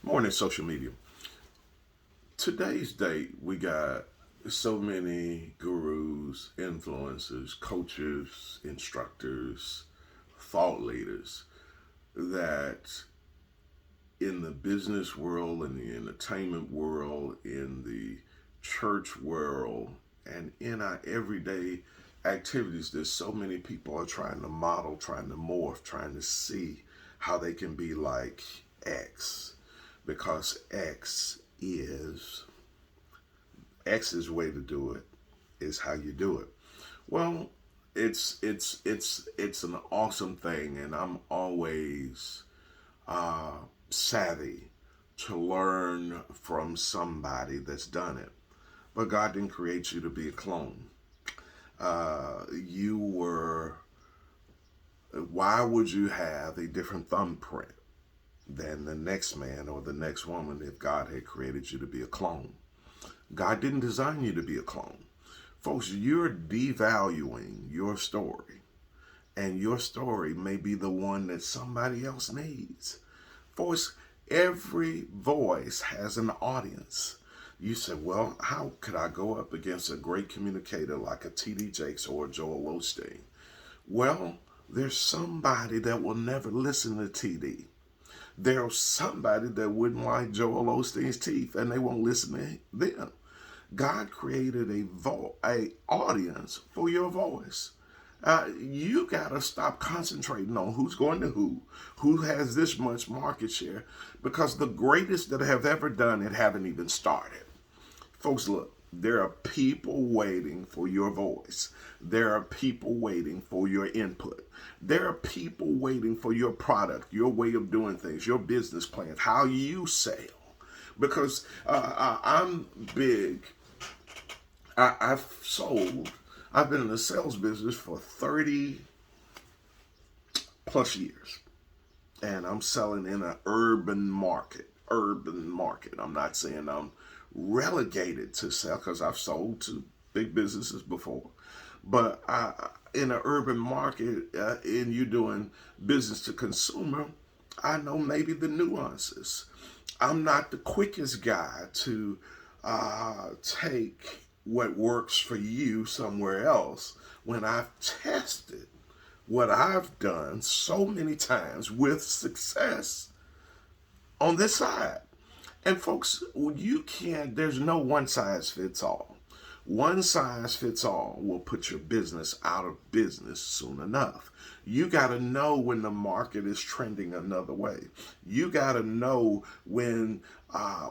Morning social media. Today's date, we got so many gurus, influencers, coaches, instructors, thought leaders that in the business world, in the entertainment world, in the church world, and in our everyday activities, there's so many people are trying to model, trying to morph, trying to see how they can be like X because X's way to do it is how you do it. Well, it's an awesome thing, and I'm always savvy to learn from somebody that's done it. But God didn't create you to be a clone. You were. Why would you have a different thumbprint than the next man or the next woman if God had created you to be a clone? God didn't design you to be a clone. Folks, you're devaluing your story, and your story may be the one that somebody else needs. Folks, every voice has an audience. You say, well, how could I go up against a great communicator like a T.D. Jakes or a Joel Osteen? Well, there's somebody that will never listen to TD. There's somebody that wouldn't like Joel Osteen's teeth and they won't listen to them. God created a audience for your voice. You gotta stop concentrating on who's going to who has this much market share, because the greatest that have ever done it haven't even started. Folks, look, there are people waiting for your voice. There are people waiting for your input. There are people waiting for your product, your way of doing things, your business plan, how you sell. Because I'm big. I've been in the sales business for 30 plus years. And I'm selling in an urban market. Urban market. I'm not saying I'm relegated to sell, because I've sold to big businesses before. But in an urban market, and you're doing business to consumer, I know maybe the nuances. I'm not the quickest guy to take what works for you somewhere else when I've tested what I've done so many times with success on this side. And folks, there's no one size fits all. One size fits all will put your business out of business soon enough. You got to know when the market is trending another way. You got to know when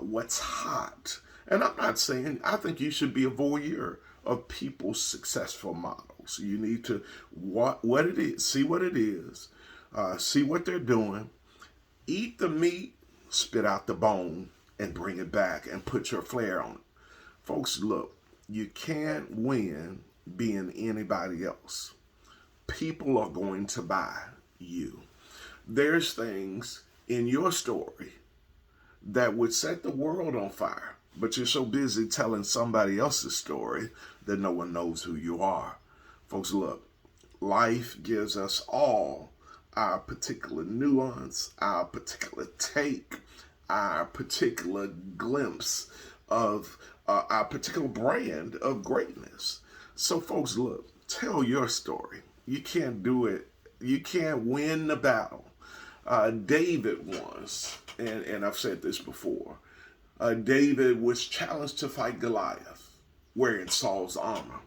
what's hot. And I'm not saying, I think you should be a voyeur of people's successful models. You need to what it is, see what it is, see what they're doing, eat the meat, spit out the bone, and bring it back and put your flair on it. Folks, look, you can't win being anybody else. People are going to buy you. There's things in your story that would set the world on fire, but you're so busy telling somebody else's story that no one knows who you are. Folks, look, life gives us all our particular nuance, our particular take, our particular glimpse of our particular brand of greatness. So, folks, look, tell your story. You can't do it. You can't win the battle. David was, and I've said this before, David was challenged to fight Goliath wearing Saul's armor.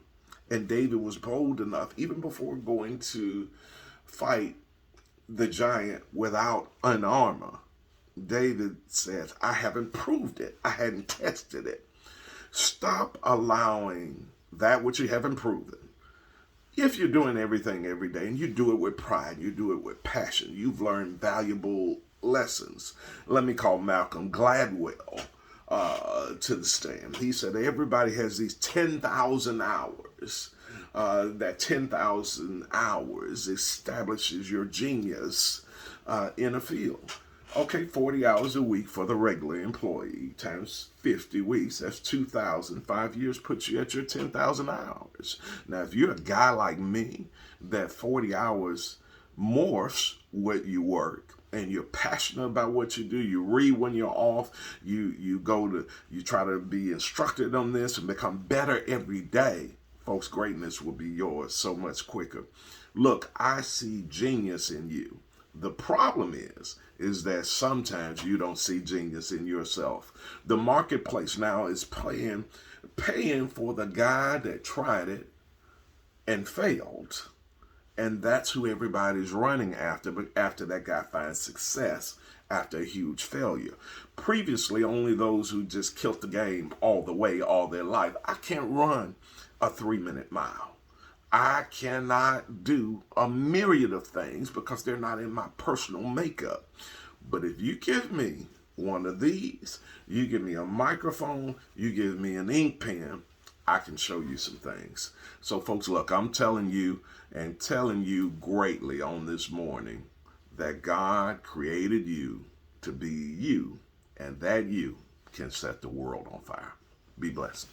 And David was bold enough, even before going to fight the giant without an armor. David says, I haven't proved it. I hadn't tested it. Stop allowing that which you haven't proven. If you're doing everything every day and you do it with pride, you do it with passion, you've learned valuable lessons. Let me call Malcolm Gladwell to the stand. He said everybody has these 10,000 hours. That 10,000 hours establishes your genius in a field. Okay, 40 hours a week for the regular employee times 50 weeks. That's 2,000. 5 years puts you at your 10,000 hours. Now, if you're a guy like me, that 40 hours morphs what you work and you're passionate about what you do, you read when you're off, you try to be instructed on this and become better every day, folks, greatness will be yours so much quicker. Look, I see genius in you. The problem is that sometimes you don't see genius in yourself. The marketplace now is paying for the guy that tried it and failed. And that's who everybody's running after, but after that guy finds success after a huge failure. Previously, only those who just killed the game all the way, all their life. I can't run a 3-minute mile. I cannot do a myriad of things because they're not in my personal makeup. But if you give me one of these, you give me a microphone, you give me an ink pen, I can show you some things. So folks, look, I'm telling you and telling you greatly on this morning that God created you to be you, and that you can set the world on fire. Be blessed.